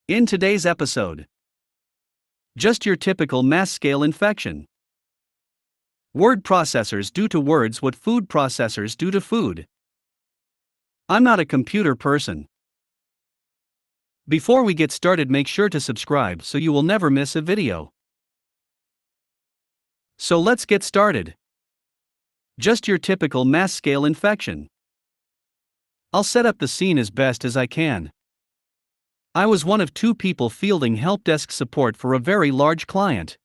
In today's episode, just your typical mass-scale infection. Word processors do to words what food processors do to food. I'm not a computer person. Before we get started, make sure to subscribe so you will never miss a video. So let's get started. Just your typical mass-scale infection. I'll set up the scene as best as I can. I was one of two people fielding helpdesk support for a very large client.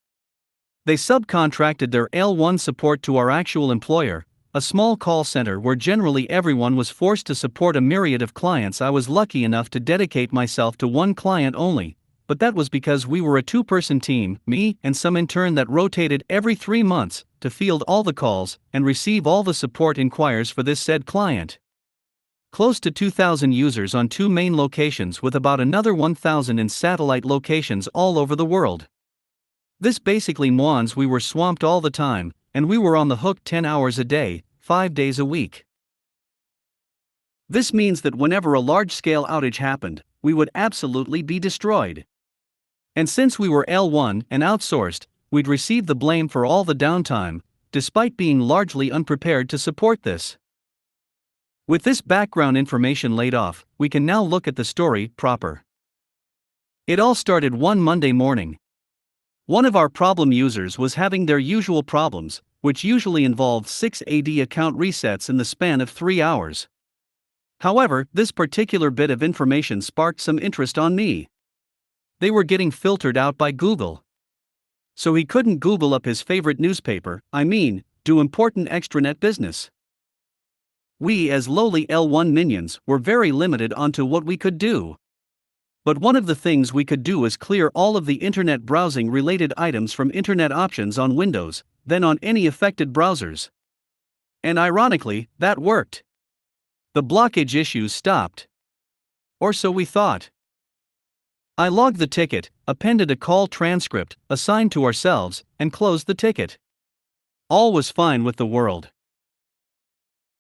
They subcontracted their L1 support to our actual employer, a small call center where generally everyone was forced to support a myriad of clients. I was lucky enough to dedicate myself to one client only, but that was because we were a two-person team, me and some intern that rotated every 3 months, to field all the calls and receive all the support inquires for this said client. Close to 2,000 users on 2 main locations with about another 1,000 in satellite locations all over the world. This basically mwans we were swamped all the time, and we were on the hook 10 hours a day, 5 days a week. This means that whenever a large-scale outage happened, we would absolutely be destroyed. And since we were L1 and outsourced, we'd receive the blame for all the downtime, despite being largely unprepared to support this. With this background information laid off, we can now look at the story proper. It all started one Monday morning. One of our problem users was having their usual problems, which usually involved 6 AD account resets in the span of 3 hours. However, this particular bit of information sparked some interest on me. They were getting filtered out by Google. So he couldn't Google up his favorite newspaper, do important extranet business. We as lowly L1 minions were very limited onto what we could do. But one of the things we could do is clear all of the internet browsing related items from internet options on Windows, then on any affected browsers. And ironically, that worked. The blockage issues stopped. Or so we thought. I logged the ticket, appended a call transcript, assigned to ourselves, and closed the ticket. All was fine with the world.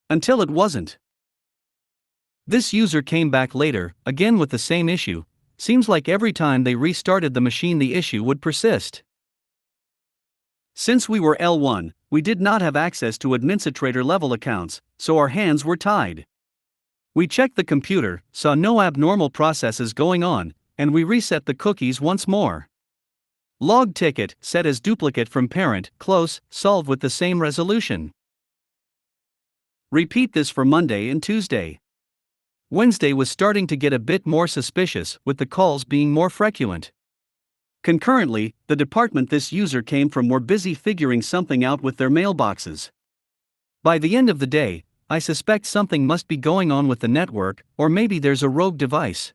Until it wasn't. This user came back later, again with the same issue. Seems like every time they restarted the machine the issue would persist. Since we were L1, we did not have access to administrator level accounts, so our hands were tied. We checked the computer, saw no abnormal processes going on, and we reset the cookies once more. Log ticket, set as duplicate from parent, close, solved with the same resolution. Repeat this for Monday and Tuesday. Wednesday was starting to get a bit more suspicious, with the calls being more frequent. Concurrently, the department this user came from were busy figuring something out with their mailboxes. By the end of the day, I suspect something must be going on with the network, or maybe there's a rogue device.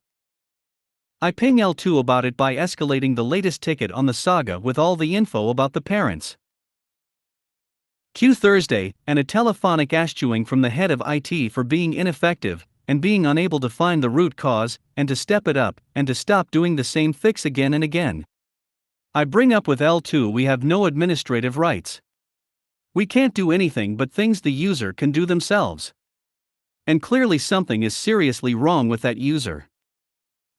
I ping L2 about it by escalating the latest ticket on the saga with all the info about the parents. Q Thursday, and a telephonic askewing from the head of IT for being ineffective, and being unable to find the root cause, and to step it up, and to stop doing the same fix again and again. I bring up with L2 we have no administrative rights. We can't do anything but things the user can do themselves. And clearly something is seriously wrong with that user.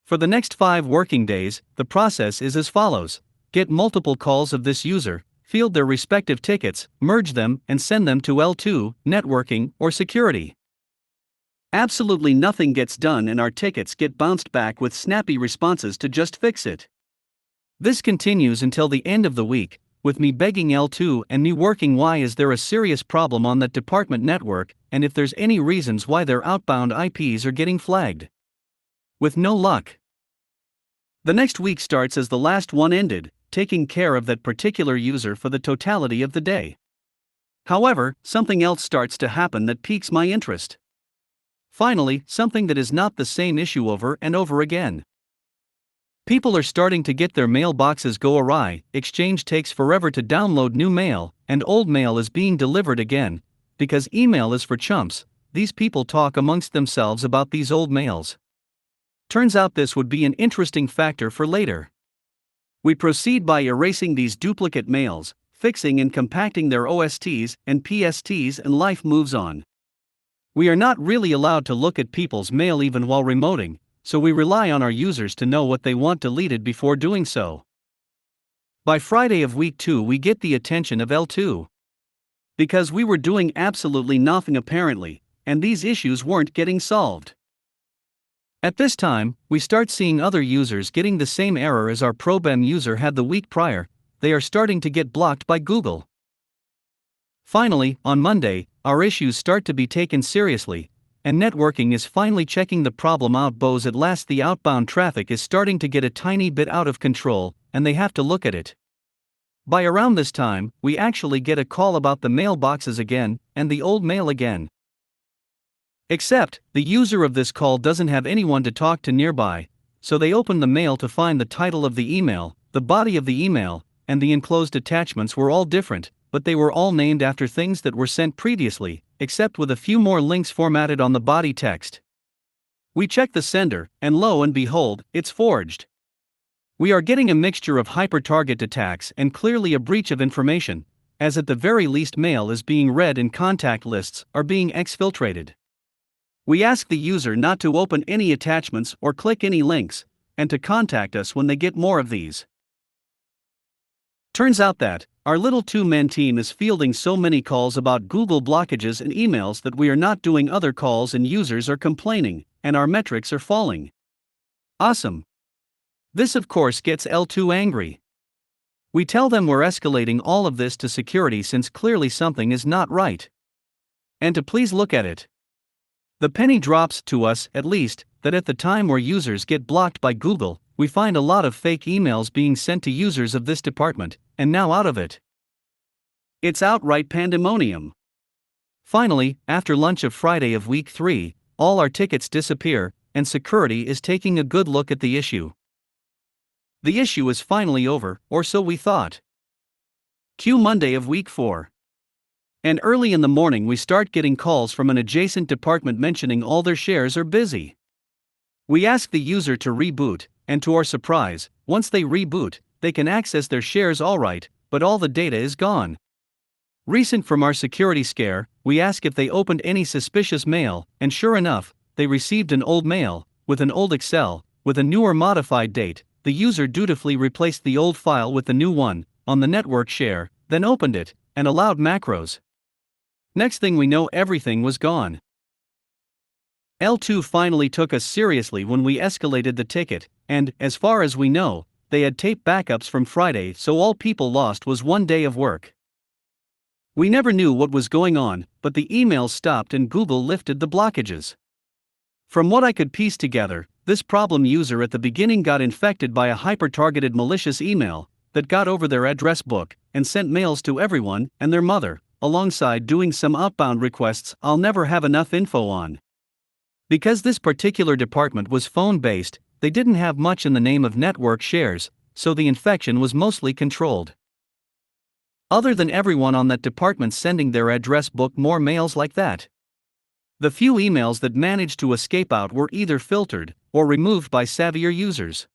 For the next 5 working days, the process is as follows: get multiple calls of this user, field their respective tickets, merge them, and send them to L2, networking, or security. Absolutely nothing gets done, and our tickets get bounced back with snappy responses to just fix it. This continues until the end of the week, with me begging L2 and me working why is there a serious problem on that department network, and if there's any reasons why their outbound IPs are getting flagged. With no luck. The next week starts as the last one ended, taking care of that particular user for the totality of the day. However, something else starts to happen that piques my interest. Finally, something that is not the same issue over and over again. People are starting to get their mailboxes go awry, Exchange takes forever to download new mail, and old mail is being delivered again, because email is for chumps. These people talk amongst themselves about these old mails. Turns out this would be an interesting factor for later. We proceed by erasing these duplicate mails, fixing and compacting their OSTs and PSTs, and life moves on. We are not really allowed to look at people's mail even while remoting, so we rely on our users to know what they want deleted before doing so. By Friday of week 2 we get the attention of L2. Because we were doing absolutely nothing apparently, and these issues weren't getting solved. At this time, we start seeing other users getting the same error as our problem user had the week prior. They are starting to get blocked by Google. Finally, on Monday, our issues start to be taken seriously, and networking is finally checking the problem out. Bows at last the outbound traffic is starting to get a tiny bit out of control, and they have to look at it. By around this time, we actually get a call about the mailboxes again, and the old mail again. Except, the user of this call doesn't have anyone to talk to nearby, so they open the mail to find the title of the email, the body of the email, and the enclosed attachments were all different, but they were all named after things that were sent previously, except with a few more links formatted on the body text. We check the sender, and lo and behold, it's forged. We are getting a mixture of hyper-target attacks and clearly a breach of information, as at the very least mail is being read and contact lists are being exfiltrated. We ask the user not to open any attachments or click any links, and to contact us when they get more of these. Turns out that our little two-man team is fielding so many calls about Google blockages and emails that we are not doing other calls and users are complaining, and our metrics are falling. Awesome. This of course gets L2 angry. We tell them we're escalating all of this to security since clearly something is not right. And to please look at it. The penny drops, to us at least, that at the time where users get blocked by Google, we find a lot of fake emails being sent to users of this department, and now out of it. It's outright pandemonium. Finally, after lunch of Friday of week 3, all our tickets disappear, and security is taking a good look at the issue. The issue is finally over, or so we thought. Cue Monday of week 4. And early in the morning we start getting calls from an adjacent department mentioning all their shares are busy. We ask the user to reboot, and to our surprise, once they reboot, they can access their shares alright, but all the data is gone. Recent from our security scare, we ask if they opened any suspicious mail, and sure enough, they received an old mail, with an old Excel, with a newer modified date. The user dutifully replaced the old file with the new one, on the network share, then opened it, and allowed macros. Next thing we know, everything was gone. L2 finally took us seriously when we escalated the ticket, and, as far as we know, they had tape backups from Friday, so all people lost was 1 day of work. We never knew what was going on, but the emails stopped and Google lifted the blockages. From what I could piece together, this problem user at the beginning got infected by a hyper-targeted malicious email that got over their address book and sent mails to everyone and their mother, alongside doing some outbound requests I'll never have enough info on. Because this particular department was phone-based, they didn't have much in the name of network shares, so the infection was mostly controlled. Other than everyone on that department sending their address book more mails like that. The few emails that managed to escape out were either filtered or removed by savvier users.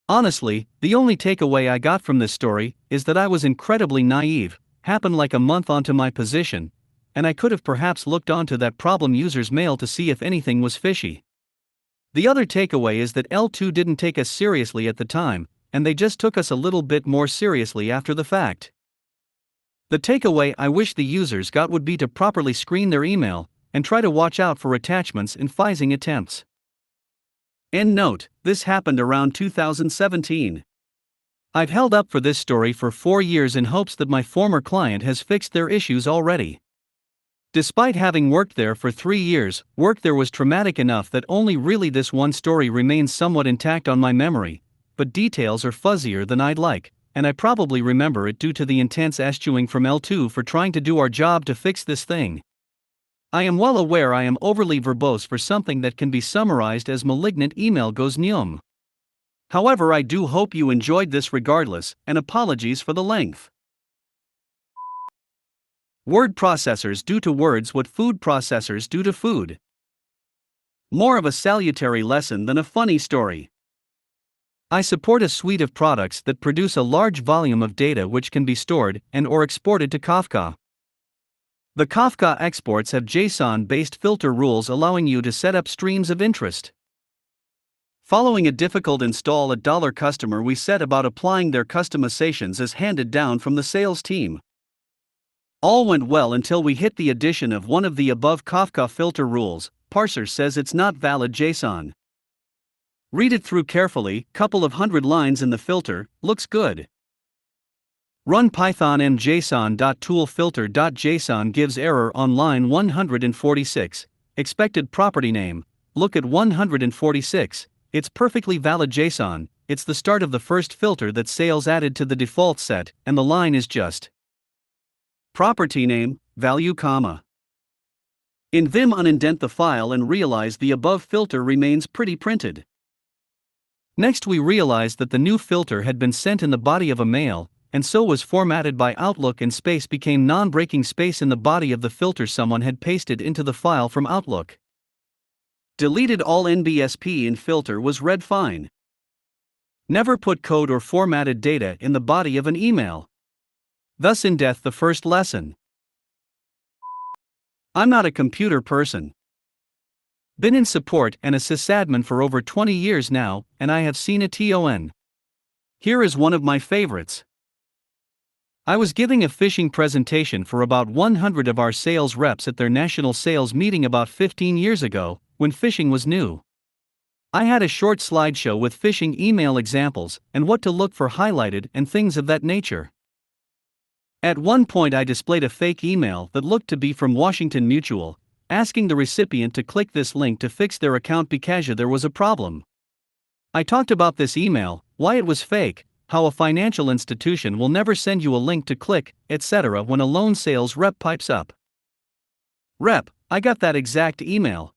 Honestly, the only takeaway I got from this story is that I was incredibly naive. Happened like a month onto my position, and I could have perhaps looked onto that problem user's mail to see if anything was fishy. The other takeaway is that L2 didn't take us seriously at the time, and they just took us a little bit more seriously after the fact. The takeaway I wish the users got would be to properly screen their email, and try to watch out for attachments and phishing attempts. End note, this happened around 2017. I've held up for this story for 4 years in hopes that my former client has fixed their issues already. Despite having worked there for 3 years, work there was traumatic enough that only really this one story remains somewhat intact on my memory, but details are fuzzier than I'd like, and I probably remember it due to the intense eschewing from L2 for trying to do our job to fix this thing. I am well aware I am overly verbose for something that can be summarized as malignant email goes nyum. However, I do hope you enjoyed this regardless, and apologies for the length. Word processors do to words what food processors do to food. More of a salutary lesson than a funny story. I support a suite of products that produce a large volume of data which can be stored and or exported to Kafka. The Kafka exports have JSON-based filter rules allowing you to set up streams of interest. Following a difficult install at $customer, we set about applying their customizations as handed down from the sales team. All went well until we hit the addition of one of the above Kafka filter rules. Parser says it's not valid JSON. Read it through carefully, couple of hundred lines in the filter, looks good. Run python mjson.toolfilter.json gives error on line 146. Expected property name, look at 146. It's perfectly valid JSON, it's the start of the first filter that sales added to the default set, and the line is just property name, value, comma. In Vim unindent the file and realize the above filter remains pretty printed. Next we realized that the new filter had been sent in the body of a mail, and so was formatted by Outlook, and space became non-breaking space in the body of the filter someone had pasted into the file from Outlook. Deleted all NBSP in filter was read fine. Never put code or formatted data in the body of an email. Thus in death the first lesson. I'm not a computer person. Been in support and a sysadmin for over 20 years now, and I have seen a ton. Here is one of my favorites. I was giving a phishing presentation for about 100 of our sales reps at their national sales meeting about 15 years ago, when phishing was new. I had a short slideshow with phishing email examples and what to look for highlighted and things of that nature. At one point I displayed a fake email that looked to be from Washington Mutual, asking the recipient to click this link to fix their account because there was a problem. I talked about this email, why it was fake, how a financial institution will never send you a link to click, etc. when a lone sales rep pipes up. Rep, I got that exact email.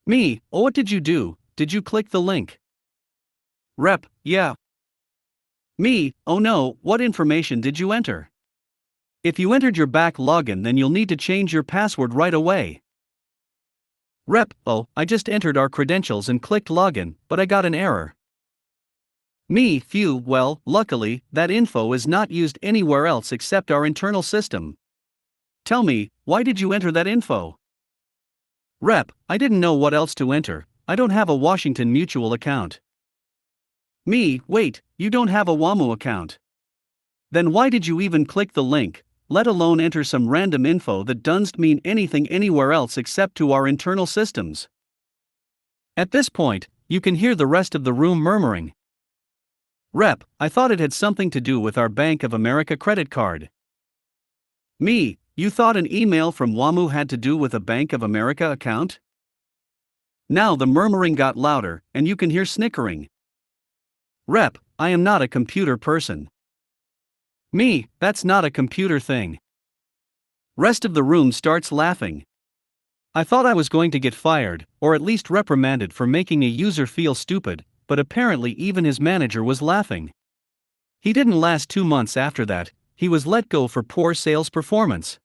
Me, oh, what did you do? Did you click the link? Rep, yeah. Me, oh no, what information did you enter? If you entered your back login, then you'll need to change your password right away. Rep, oh, I just entered our credentials and clicked login, but I got an error. Me, phew, well, luckily, that info is not used anywhere else except our internal system. Tell me, why did you enter that info? Rep, I didn't know what else to enter, I don't have a Washington Mutual account. Me, wait, you don't have a WAMU account. Then why did you even click the link, let alone enter some random info that doesn't mean anything anywhere else except to our internal systems? At this point, you can hear the rest of the room murmuring. Rep, I thought it had something to do with our Bank of America credit card. Me, you thought an email from WAMU had to do with a Bank of America account? Now the murmuring got louder, and you can hear snickering. Rep, I am not a computer person. Me, that's not a computer thing. Rest of the room starts laughing. I thought I was going to get fired, or at least reprimanded for making a user feel stupid, but apparently even his manager was laughing. He didn't last 2 months after that, he was let go for poor sales performance.